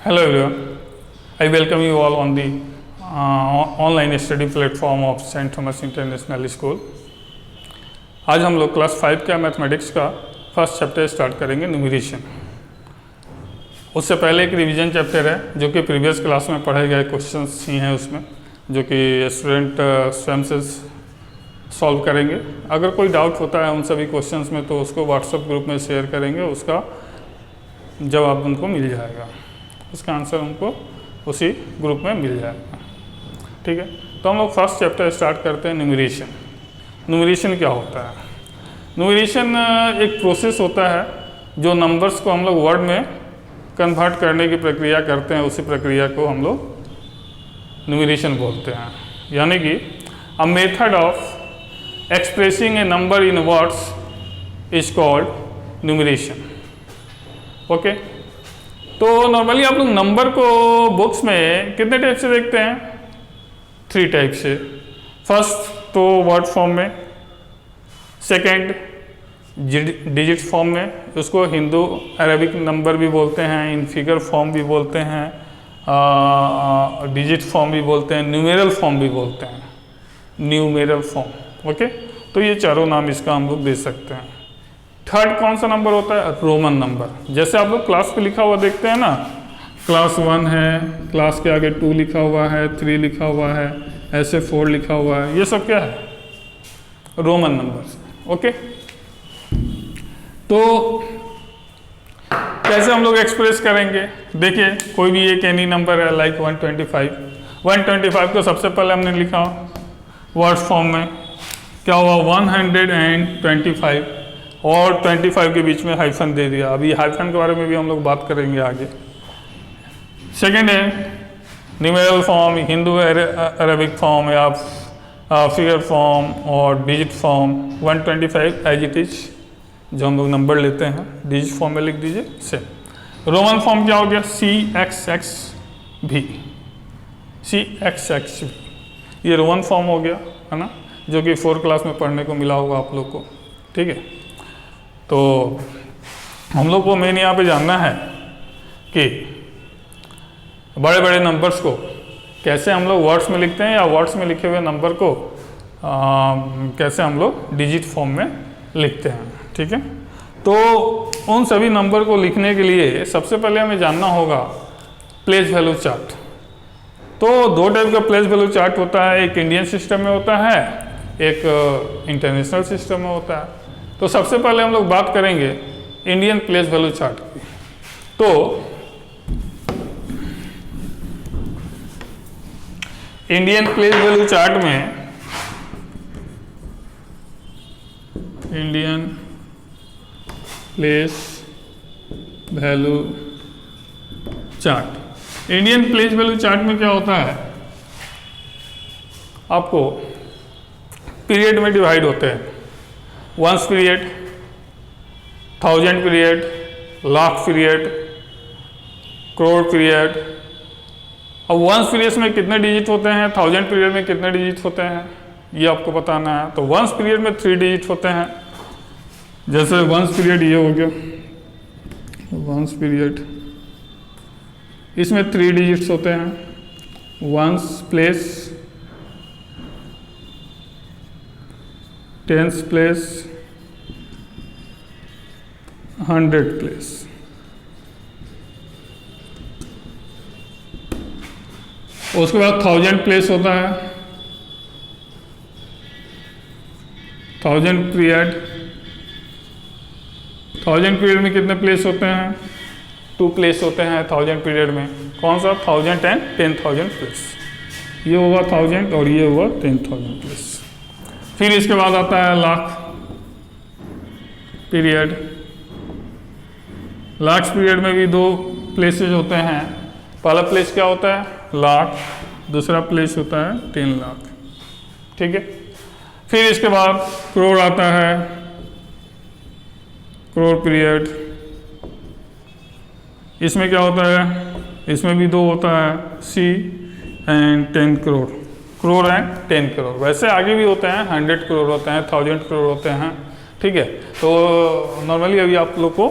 Hello everyone, I welcome you all on the online study platform of Saint Thomas International School. आज हम लोग class 5 का mathematics का first chapter start करेंगे, numeration. उससे पहले एक रिवीजन चैप्टर है जो कि प्रीवियस क्लास में पढ़े गए क्वेश्चंस ही हैं उसमें, जो कि स्टूडेंट स्वयं से सॉल्व करेंगे। अगर कोई डाउट होता है उन सभी क्वेश्चंस में तो उसको व्हाट्सएप ग्रुप में शेयर करेंगे, उसका जवाब उनको मिल जाएगा, उसका आंसर उनको उसी ग्रुप में मिल जाएगा। ठीक है, तो हम लोग फर्स्ट चैप्टर स्टार्ट करते हैं, न्यूमरेशन। न्यूमरेशन क्या होता है? न्यूमरेशन एक प्रोसेस होता है जो नंबर्स को हम लोग वर्ड में कन्वर्ट करने की प्रक्रिया करते हैं, उसी प्रक्रिया को हम लोग न्यूमरेशन बोलते हैं। यानी कि a method of expressing A number in words is called numeration. Okay, तो नॉर्मली आप लोग नंबर को बुक्स में कितने टाइप से देखते हैं? 3 टाइप से। फर्स्ट तो वर्ड फॉर्म में, सेकंड डिजिट फॉर्म में, उसको हिंदू अरेबिक नंबर भी बोलते हैं, इन फिगर फॉर्म भी बोलते हैं, डिजिट फॉर्म भी बोलते हैं, न्यूमेरल फॉर्म भी बोलते हैं, न्यूमेरल फॉर्म। ओके, तो ये चारों नाम इसका हम लोग दे सकते हैं। थर्ड कौन सा नंबर होता है? Roman number. जैसे आप लोग क्लास पे लिखा हुआ देखते हैं ना, क्लास 1 है, क्लास के आगे 2 लिखा हुआ है, 3 लिखा हुआ है, ऐसे 4 लिखा हुआ है, ये सब क्या है? Roman number. ओके, तो कैसे हम लोग एक्सप्रेस करेंगे? देखिए, कोई भी एक एनी नंबर है लाइक 125 को सबसे पहले हमने लिखा वर्ड फॉर्म में, क्या हुआ? 125 और 25 के बीच में हाइफन दे दिया। अभी हाइफन के बारे में भी हम लोग बात करेंगे आगे। सेकेंड है numeral form, Hindu Arabic form या फिगर फॉर्म और digit form. 125 as it is जो हम लोग नंबर लेते हैं, डिजिट फॉर्म में लिख दीजिए सेम। रोमन फॉर्म क्या हो गया? CXXV, CXXV, ये रोमन फॉर्म हो गया, है ना, जो कि 4 क्लास में पढ़ने को मिला होगा आप लोग को। ठीक है, तो हम लोग को मेन यहाँ पे जानना है कि बड़े बड़े नंबर्स को कैसे हम लोग वर्ड्स में लिखते हैं, या वर्ड्स में लिखे हुए नंबर को कैसे हम लोग डिजिट फॉर्म में लिखते हैं। ठीक है, तो उन सभी नंबर को लिखने के लिए सबसे पहले हमें जानना होगा प्लेस वैल्यू चार्ट। तो 2 टाइप का प्लेस वैल्यू चार्ट होता है, एक इंडियन सिस्टम में होता है, एक इंटरनेशनल सिस्टम में होता है। तो सबसे पहले हम लोग बात करेंगे इंडियन प्लेस वैल्यू चार्ट की। तो इंडियन प्लेस वैल्यू चार्ट में, Indian place value chart, Indian place value chart में क्या होता है? आपको पीरियड में डिवाइड होते हैं, 1 period, 1000 period, lakh period, crore period. अब 1 पीरियड में कितने डिजिट होते हैं, 1000 पीरियड में कितने डिजिट होते हैं, ये आपको बताना है। तो 1 पीरियड में 3 डिजिट होते हैं। जैसे 1 पीरियड ये हो गया, 1 पीरियड, इसमें 3 डिजिट्स होते हैं। 1 प्लेस, 10th प्लेस, 100 प्लेस। उसके बाद 1000 प्लेस होता है, 1000 पीरियड। 1000 पीरियड में कितने प्लेस होते हैं? 2 प्लेस होते हैं 1000 पीरियड में। कौन सा? 1000 एंड 10,000 प्लेस। ये हुआ 1000 और ये हुआ 10,000 प्लेस। फिर इसके बाद आता है लाख पीरियड। लाख पीरियड में भी 2 प्लेसेस होते हैं। पहला प्लेस क्या होता है? लाख। दूसरा प्लेस होता है 10 लाख। ठीक है, फिर इसके बाद करोड़ आता है, करोड़ पीरियड। इसमें क्या होता है? इसमें भी 2 होता है, C and 10 crore, crore and 10 crore. वैसे आगे भी होते हैं, 100 करोड़ होते हैं, 1000 करोड़ होते हैं। ठीक है, तो नॉर्मली अभी आप लोग को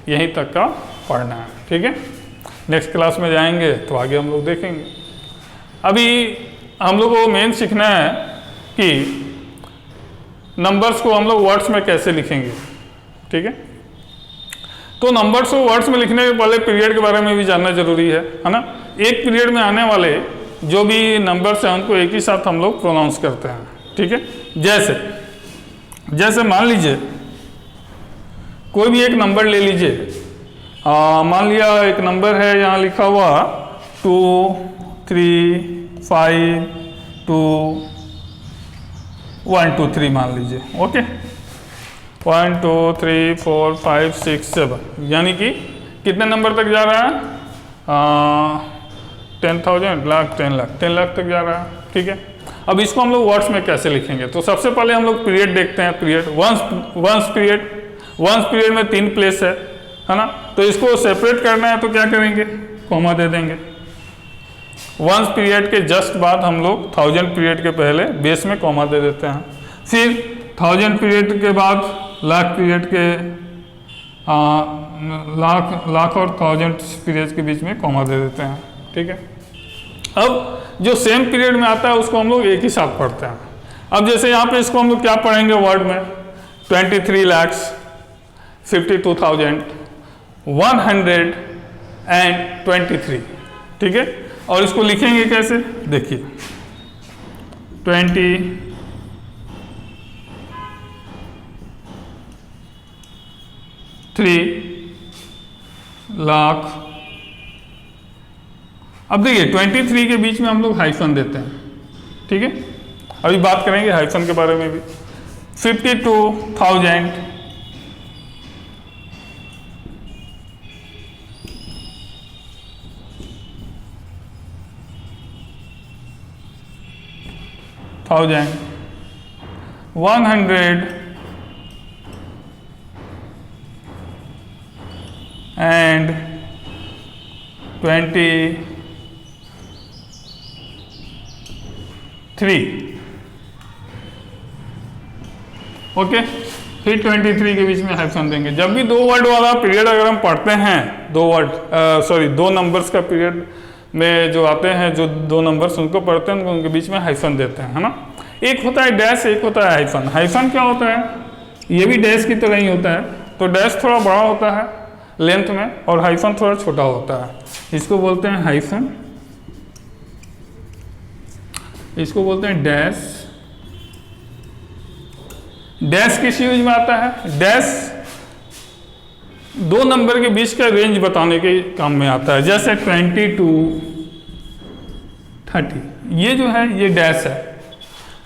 यहीं तक का पढ़ना है। ठीक है, नेक्स्ट क्लास में जाएंगे तो आगे हम लोग देखेंगे। अभी हम लोग को मेन सीखना है कि नंबर्स को हम लोग वर्ड्स में कैसे लिखेंगे, ठीक है। तो नंबर्स को वर्ड्स में लिखने के पहले पीरियड के बारे में भी जानना जरूरी है ना। एक पीरियड में आने वाले जो भी नंबर्स हैं उनको एक ही साथ हम लोग प्रोनाउंस करते हैं, ठीक है। जैसे मान लीजिए कोई भी एक नंबर ले लीजिए, मान लिया एक नंबर है यहाँ लिखा हुआ 2 3 5 2 1 2 3 मान लीजिए, ओके। 1 2 3 4 5 6 7 यानी कि कितने नंबर तक जा रहा है? 10,000 लाख 10 लाख 10 लाख तक जा रहा है, ठीक है। अब इसको हम लोग वर्ड्स में कैसे लिखेंगे? तो सबसे पहले हम लोग पीरियड देखते हैं। पीरियड वंस पीरियड में 3 प्लेस है ना। तो इसको सेपरेट करना है तो क्या करेंगे? कॉमा दे देंगे। वंस पीरियड के जस्ट बाद हम लोग 1000 पीरियड के पहले बेस में कॉमा दे देते हैं। फिर 1000 पीरियड के बाद लाख पीरियड के लाख और 1000 पीरियड के बीच में कॉमा दे देते हैं, ठीक है। अब जो सेम पीरियड में आता है उसको हम लोग एक ही साथ पढ़ते हैं। अब जैसे यहाँ पे इसको हम लोग क्या पढ़ेंगे वर्ड में? 23,52,123, ठीक है। और इसको लिखेंगे कैसे? देखिए 23 लाख। अब देखिए 23 के बीच में हम लोग हाइफन देते हैं, ठीक है। अभी बात करेंगे हाइफन के बारे में भी। 52,000 100 and 23, ओके। फिर 23 के बीच में हाइफन देंगे। जब भी 2 वर्ड वाला पीरियड अगर हम पढ़ते हैं, 2 नंबर्स का पीरियड में जो आते हैं, जो 2 नंबर्स उनको पढ़ते हैं उनके बीच में हाइफन देते हैं, है ना। एक होता है डैश, एक होता है हाइफन। हाइफन क्या होता है? ये भी डैश की तरह ही होता है। तो डैश थोड़ा बड़ा होता है लेंथ में और हाइफन थोड़ा छोटा होता है। इसको बोलते हैं हाइफन, इसको बोलते हैं डैश। डैश किस यूज में आता है? डैश 2 नंबर के बीच का रेंज बताने के काम में आता है। जैसे 20 to 30, ये जो है ये डैश है।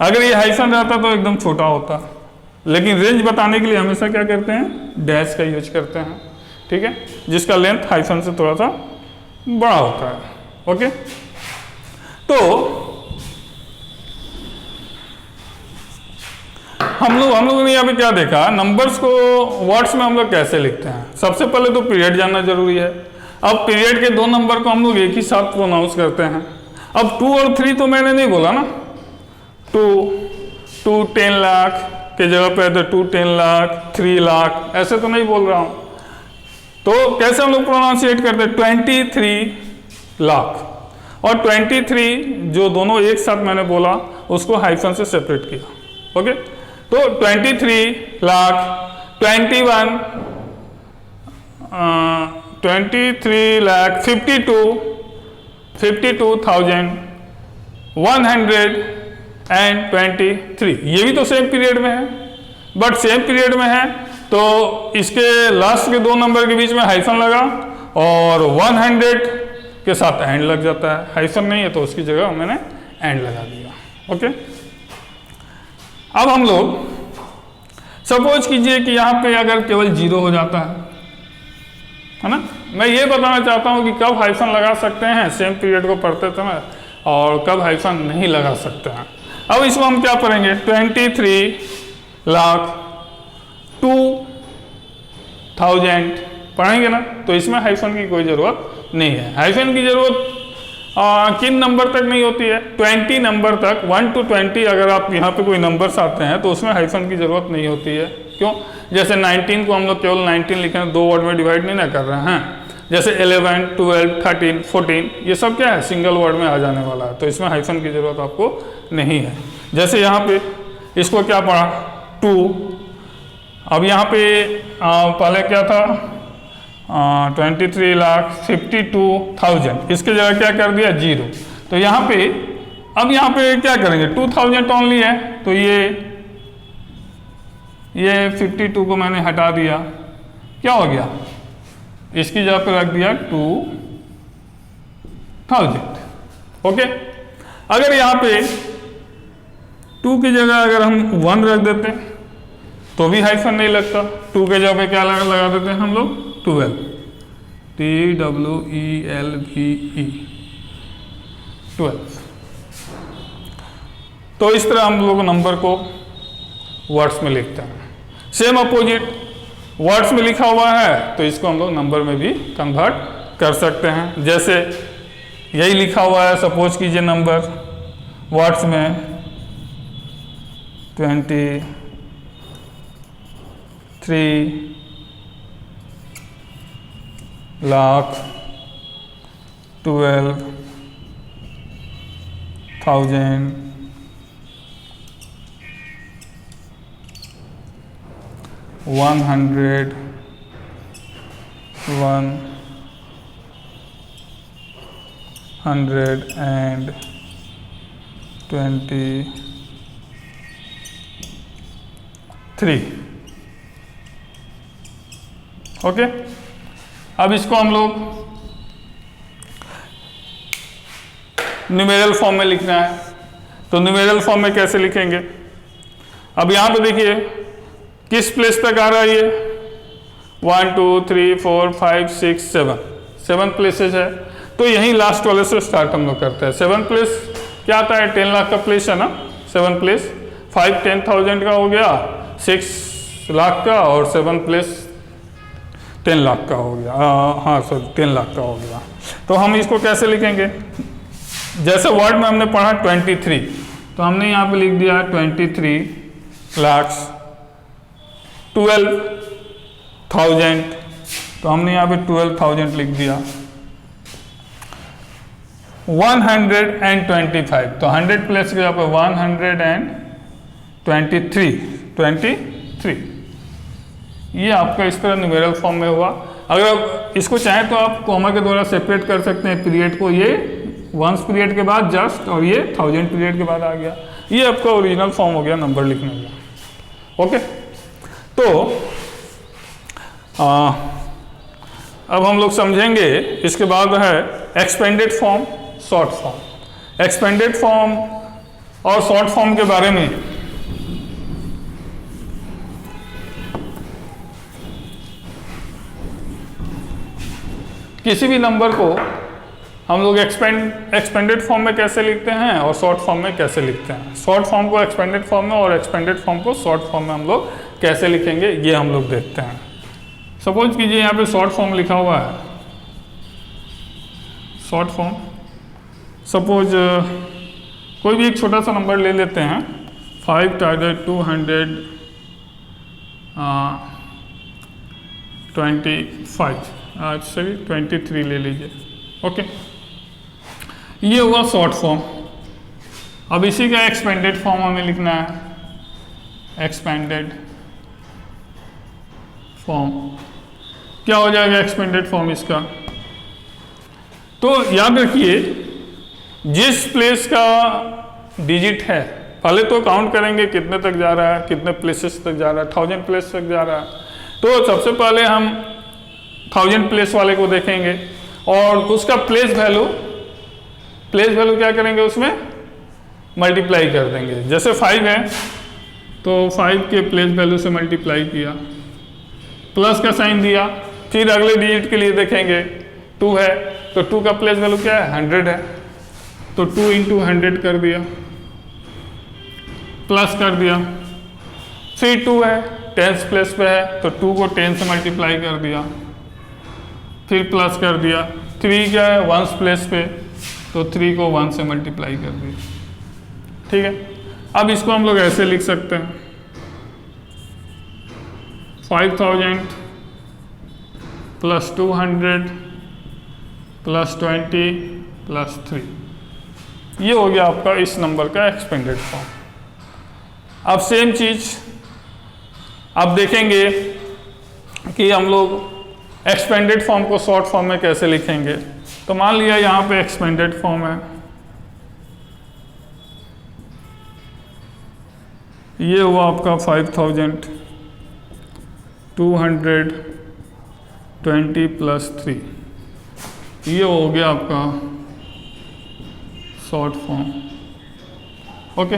अगर ये हाइफन रहता तो एकदम छोटा होता, लेकिन रेंज बताने के लिए हमेशा क्या करते हैं? डैश का यूज करते हैं, ठीक है, जिसका लेंथ हाइफन से थोड़ा सा बड़ा होता है, ओके। तो हम लोगों ने यहाँ पे क्या देखा? नंबर्स को वर्ड्स में हम लोग कैसे लिखते हैं। सबसे पहले तो पीरियड जानना जरूरी है। अब पीरियड के 2 नंबर को हम लोग एक ही साथ प्रोनाउंस करते हैं। अब 2 और 3 तो मैंने नहीं बोला ना। 2 10 लाख के जगह पे तो 2 10 लाख 3 लाख ऐसे तो नहीं बोल रहा हूँ। तो कैसे हम लोग प्रोनाउंसिएट करते हैं? 23 लाख और 23 जो दोनों एक साथ मैंने बोला उसको हाइफन से सेपरेट किया, ओके। तो 23 लाख 23 लाख 52,123, ये भी तो सेम पीरियड में है। बट सेम पीरियड में है तो इसके लास्ट के 2 नंबर के बीच में हाइफन लगा और 100 के साथ एंड लग जाता है। हाइफन नहीं है तो उसकी जगह मैंने एंड लगा दिया, ओके। अब हम लोग सपोज कीजिए कि यहाँ पे अगर केवल 0 हो जाता है ना। मैं ये बताना चाहता हूँ कि कब हाइफन लगा सकते हैं सेम पीरियड को पढ़ते समय और कब हाइफन नहीं लगा सकते हैं। अब इसको हम क्या पढ़ेंगे? 23 लाख 2,000 पढ़ेंगे ना, तो इसमें हाइफन की कोई ज़रूरत नहीं है। हाइफन की ज़रूरत किन नंबर तक नहीं होती है? 20 नंबर तक, 1 to 20 अगर आप यहाँ पे कोई नंबर्स आते हैं तो उसमें हाइफन की ज़रूरत नहीं होती है। क्यों? जैसे 19 को हम लोग केवल 19 लिखें, 2 वर्ड में डिवाइड नहीं ना कर रहे हैं। जैसे 11, 12, 13, 14 ये सब क्या है, सिंगल वर्ड में आ जाने वाला है, तो इसमें हाइफन की ज़रूरत आपको नहीं है। जैसे यहाँ पे इसको क्या पढ़ा 2, अब यहाँ पे पहले क्या था 23,52,000, इसके जगह क्या कर दिया 0, तो यहाँ पे अब यहाँ पे क्या करेंगे 2000 ओनली है, तो ये 52 को मैंने हटा दिया, क्या हो गया, इसकी जगह पे रख दिया 2000। ओके, अगर यहाँ पे 2 की जगह अगर हम 1 रख देते तो भी हाइफन नहीं लगता, 2 के जगह पे क्या लगा देते हैं हम लोग 12, TWELVE 12। तो इस तरह हम लोग नंबर को वर्ड्स में लिखते हैं। सेम अपोजिट वर्ड्स में लिखा हुआ है तो इसको हम लोग नंबर में भी कन्वर्ट कर सकते हैं। जैसे यही लिखा हुआ है, सपोज कीजिए नंबर वर्ड्स में 23 लाख 12,000 100 123। ओके, अब इसको हम लोग न्यूमेरल फॉर्म में लिखना है, तो न्यूमेरल फॉर्म में कैसे लिखेंगे। अब यहाँ पे देखिए किस प्लेस तक आ रहा है ये 1 2 3 4 5 6 7 प्लेसेस है, तो यहीं लास्ट वाले से स्टार्ट हम लोग करते हैं। 7 प्लेस क्या आता है, 10 लाख का प्लेस है ना, 7 प्लेस 5 10,000 का हो गया, 6 लाख का, और 7 प्लेस 10 लाख का हो गया, हाँ सॉरी 10 लाख का हो गया। तो हम इसको कैसे लिखेंगे, जैसे वर्ड में हमने पढ़ा 23, तो हमने यहाँ पे लिख दिया 23 लाख 12,000, तो हमने यहाँ पे 12,000 लिख दिया। 125, तो 100 प्लेस के यहाँ पे 123, ये आपका इस तरह न्यूमेरल फॉर्म में हुआ। अगर आप इसको चाहें तो आप कॉमा के द्वारा सेपरेट कर सकते हैं पीरियड को, ये 1 पीरियड के बाद जस्ट, और ये 1000 पीरियड के बाद आ गया। ये आपका ओरिजिनल फॉर्म हो गया नंबर लिखने का। ओके, तो अब हम लोग समझेंगे, इसके बाद है expanded form, short form. Expanded form और शॉर्ट फॉर्म के बारे में किसी भी नंबर को हम लोग एक्सपेंडेड फॉर्म में कैसे लिखते हैं और शॉर्ट फॉर्म में कैसे लिखते हैं, शॉर्ट फॉर्म को एक्सपेंडेड फॉर्म में और एक्सपेंडेड फॉर्म को शॉर्ट फॉर्म में हम लोग कैसे लिखेंगे, ये हम लोग देखते हैं। सपोज कीजिए यहाँ पे शॉर्ट फॉर्म लिखा हुआ है, शॉर्ट फॉर्म, सपोज कोई भी एक छोटा सा नंबर ले लेते हैं, 23 ले लीजिए। ओके, ये हुआ शॉर्ट फॉर्म। अब इसी का एक्सपेंडेड फॉर्म हमें लिखना है, एक्सपेंडेड फॉर्म। क्या हो जाएगा एक्सपेंडेड फॉर्म इसका, तो याद रखिए जिस प्लेस का डिजिट है, पहले तो काउंट करेंगे कितने तक जा रहा है, कितने प्लेसेस तक जा रहा है, 1000 प्लेस तक जा रहा है, तो सबसे पहले हम 1000 प्लेस वाले को देखेंगे और उसका प्लेस वैल्यू क्या करेंगे, उसमें मल्टीप्लाई कर देंगे। जैसे 5 है तो 5 के प्लेस वैल्यू से मल्टीप्लाई किया, प्लस का साइन दिया, फिर अगले डिजिट के लिए देखेंगे 2 है तो 2 का प्लेस वैल्यू क्या है 100 है, तो 2 × 100 कर दिया, प्लस कर दिया, फिर 2 है 10 प्लेस पे है तो 2 को 10 से मल्टीप्लाई कर दिया, फिर प्लस कर दिया, 3 क्या है 1 प्लेस पे तो 3 को 1 से मल्टीप्लाई कर दिया। ठीक है, अब इसको हम लोग ऐसे लिख सकते हैं 5000 + 200 प्लस 20 प्लस 3, ये हो गया आपका इस नंबर का एक्सपेंडेड फॉर्म। अब सेम चीज आप देखेंगे कि हम लोग एक्सपेंडेड फॉर्म को शॉर्ट फॉर्म में कैसे लिखेंगे। तो मान लिया यहाँ पे एक्सपेंडेड फॉर्म है, ये हुआ आपका 5220 प्लस 3, ये हो गया आपका शॉर्ट फॉर्म। ओके,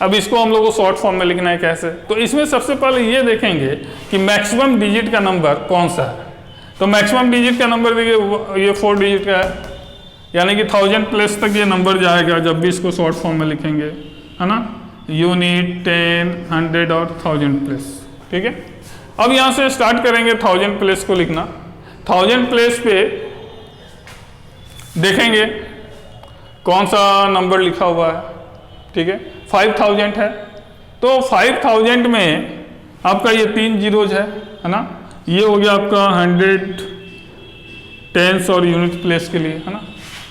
अब इसको हम लोग को शॉर्ट फॉर्म में लिखना है कैसे। तो इसमें सबसे पहले ये देखेंगे कि मैक्सिमम डिजिट का नंबर कौन सा है। तो मैक्सिमम डिजिट का नंबर देखिए ये 4 डिजिट का है, यानी कि 1000 प्लस तक ये नंबर जाएगा जब भी इसको शॉर्ट फॉर्म में लिखेंगे, है ना। यूनिट 10, 100 और 1000 प्लस, ठीक है। अब यहाँ से स्टार्ट करेंगे 1000 प्लस को लिखना। 1000 प्लस पे देखेंगे कौन सा नंबर लिखा हुआ है, ठीक है। 5000 है, तो 5000 में आपका ये 3 जीरोज है ना। ये हो गया आपका 100 टेंस और यूनिट प्लेस के लिए, है ना।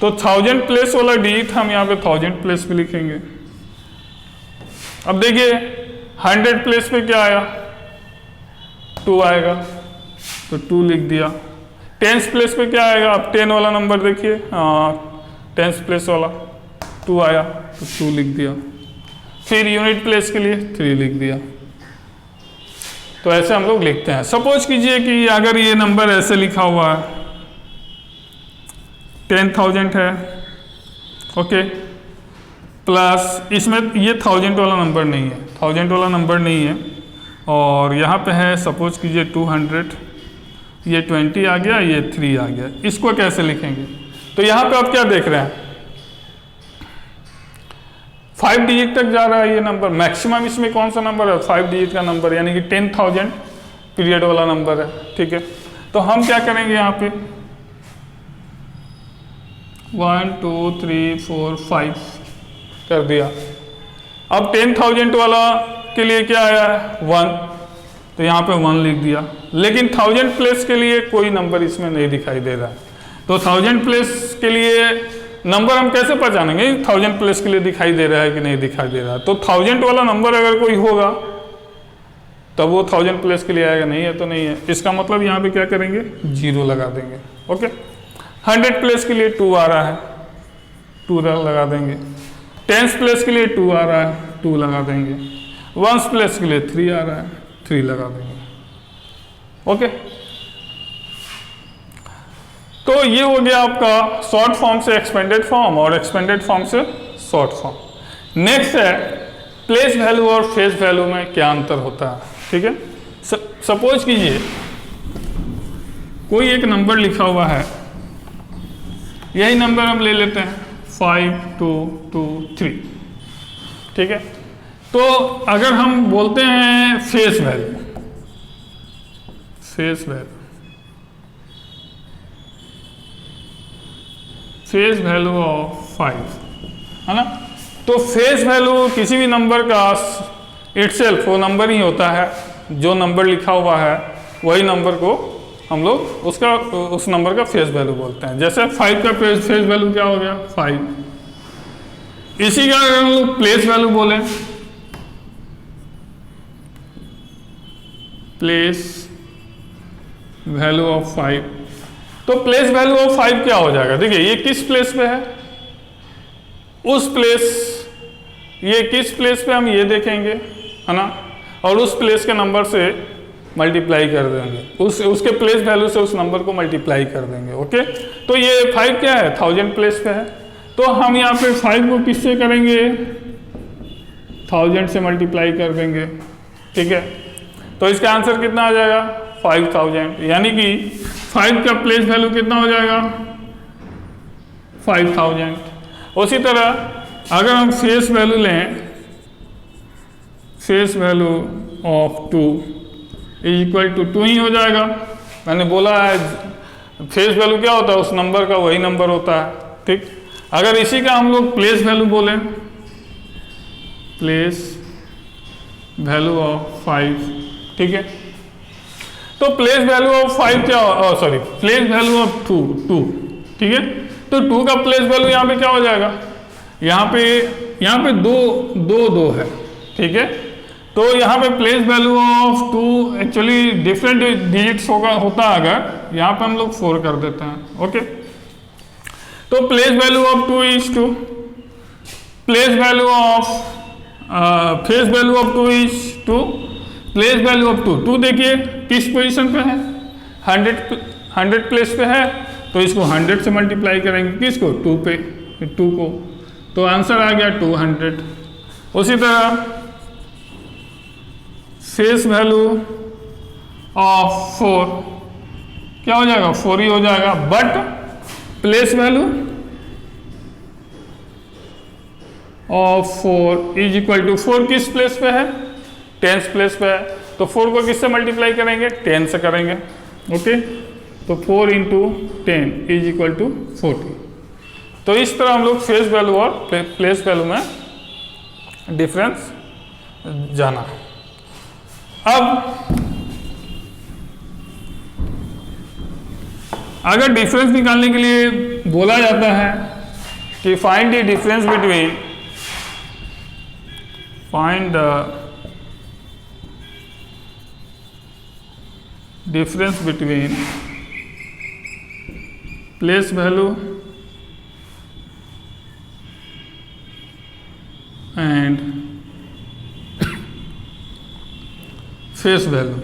तो 1000 प्लेस वाला डिजिट हम यहाँ पे 1000 प्लेस पे लिखेंगे। अब देखिए 100 प्लेस पे क्या आया, 2 आएगा, तो 2 लिख दिया। टेंस प्लेस पे क्या आएगा, अब 10 वाला नंबर देखिए, टेंस प्लेस वाला 2 आया, तो 2 लिख दिया। फिर यूनिट प्लेस के लिए 3 लिख दिया। तो ऐसे हम लोग लिखते हैं। सपोज कीजिए कि अगर ये नंबर ऐसे लिखा हुआ है, 10,000 है, ओके, प्लस इसमें ये 1000 वाला नंबर नहीं है, 1000 वाला नंबर नहीं है, और यहाँ पे है सपोज कीजिए 200, ये 20 आ गया, ये 3 आ गया। इसको कैसे लिखेंगे। तो यहाँ पे आप क्या देख रहे हैं, 5 डिजिट तक जा रहा है ये नंबर। मैक्सिमम इसमें कौन सा नंबर है, 5 डिजिट का नंबर, यानी कि 10,000 पीरियड वाला नंबर है, ठीक है। तो हम क्या करेंगे यहाँ पे 1 2 3 4 5 कर दिया। अब 10,000 वाला के लिए क्या आया है 1, तो यहाँ पे 1 लिख दिया। लेकिन 1000 प्लस के लिए कोई नंबर इसमें नहीं दिखाई दे रहा है। तो 1000 प्लस के लिए नंबर हम कैसे पहचानेंगे 1000 प्लस के लिए दिखाई दे रहा है कि नहीं दिखाई दे रहा है। तो 1000 वाला नंबर अगर कोई होगा तब वो 1000 प्लस के लिए आएगा, नहीं है तो नहीं है। इसका मतलब यहाँ पे क्या करेंगे 0 लगा देंगे, ओके। 100 प्लस के लिए 2 आ रहा है, 2 लगा देंगे। 10 प्लस के लिए 2 आ रहा है, 2 लगा देंगे। 1 प्लस के लिए 3 आ रहा है, 3 लगा देंगे, ओके। तो ये हो गया आपका शॉर्ट फॉर्म से एक्सपेंडेड फॉर्म और एक्सपेंडेड फॉर्म से शॉर्ट फॉर्म। नेक्स्ट है प्लेस वैल्यू और फेस वैल्यू में क्या अंतर होता है, ठीक है। सपोज कीजिए कोई एक नंबर लिखा हुआ है, यही नंबर हम ले लेते हैं 5223, ठीक है। तो अगर हम बोलते हैं face value, face value, face value of 5, है ना। तो फेस वैल्यू किसी भी नंबर का इटसेल्फ वो नंबर ही होता है, जो नंबर लिखा हुआ है वही नंबर को हम लोग उस नंबर का फेस वैल्यू बोलते हैं। जैसे 5 का फेस वैल्यू क्या हो गया 5। इसी का अगर हम लोग प्लेस वैल्यू बोले, प्लेस वैल्यू ऑफ 5, तो प्लेस वैल्यू ऑफ 5 क्या हो जाएगा। देखिए ये किस प्लेस पे है, उस प्लेस, ये किस प्लेस पे हम ये देखेंगे, है ना, और उस प्लेस के नंबर से मल्टीप्लाई कर देंगे, उसके प्लेस वैल्यू से उस नंबर को मल्टीप्लाई कर देंगे, ओके। तो ये 5 क्या है 1000 प्लेस पे है, तो हम यहाँ पे 5 को किससे करेंगे 1000 से मल्टीप्लाई कर देंगे, ठीक है। तो इसका आंसर कितना आ जाएगा 5000, यानी कि 5 का प्लेस वैल्यू कितना हो जाएगा 5000। उसी तरह अगर हम फेस वैल्यू लें, face value of 2 is equal to 2 ही हो जाएगा। मैंने बोला है फेस वैल्यू क्या होता है, उस नंबर का वही नंबर होता है, ठीक। अगर इसी का हम लोग प्लेस वैल्यू बोलें, प्लेस वैल्यू ऑफ 5, ठीक है। तो प्लेस वैल्यू ऑफ 5 क्या, सॉरी प्लेस वैल्यू ऑफ 2, ठीक है। तो 2 का प्लेस वैल्यू यहाँ पे क्या हो जाएगा, यहाँ पे दो है, ठीक है। तो यहाँ पे place value of 2 actually different digits होता अगर यहाँ पे हम लोग 4 कर देते हैं, ओके। तो place value of 2 is 2, place value of face value of 2 is 2, place value of 2 देखिए किस पोजीशन पे है, 100 प्लेस पे है, तो इसको 100 से मल्टीप्लाई करेंगे, किसको 2 पे, 2 को, तो आंसर आ गया 200। उसी तरह फेस वैल्यू ऑफ 4 क्या हो जाएगा, 4 ही हो जाएगा, but place value of 4 is equal to 4 किस प्लेस पे है, 10th प्लेस पे है, तो 4 को किससे मल्टीप्लाई करेंगे, 10 से करेंगे, ओके। तो 4 इंटू 10 इज इक्वल टू 40। तो इस तरह हम लोग फेस वैल्यू और प्लेस वैल्यू में डिफरेंस जाना। अब अगर डिफरेंस निकालने के लिए बोला जाता है कि find the difference between, find the difference between place value and face value,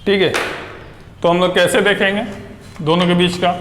ठीक है। तो हम लोग कैसे देखेंगे दोनों के बीच का,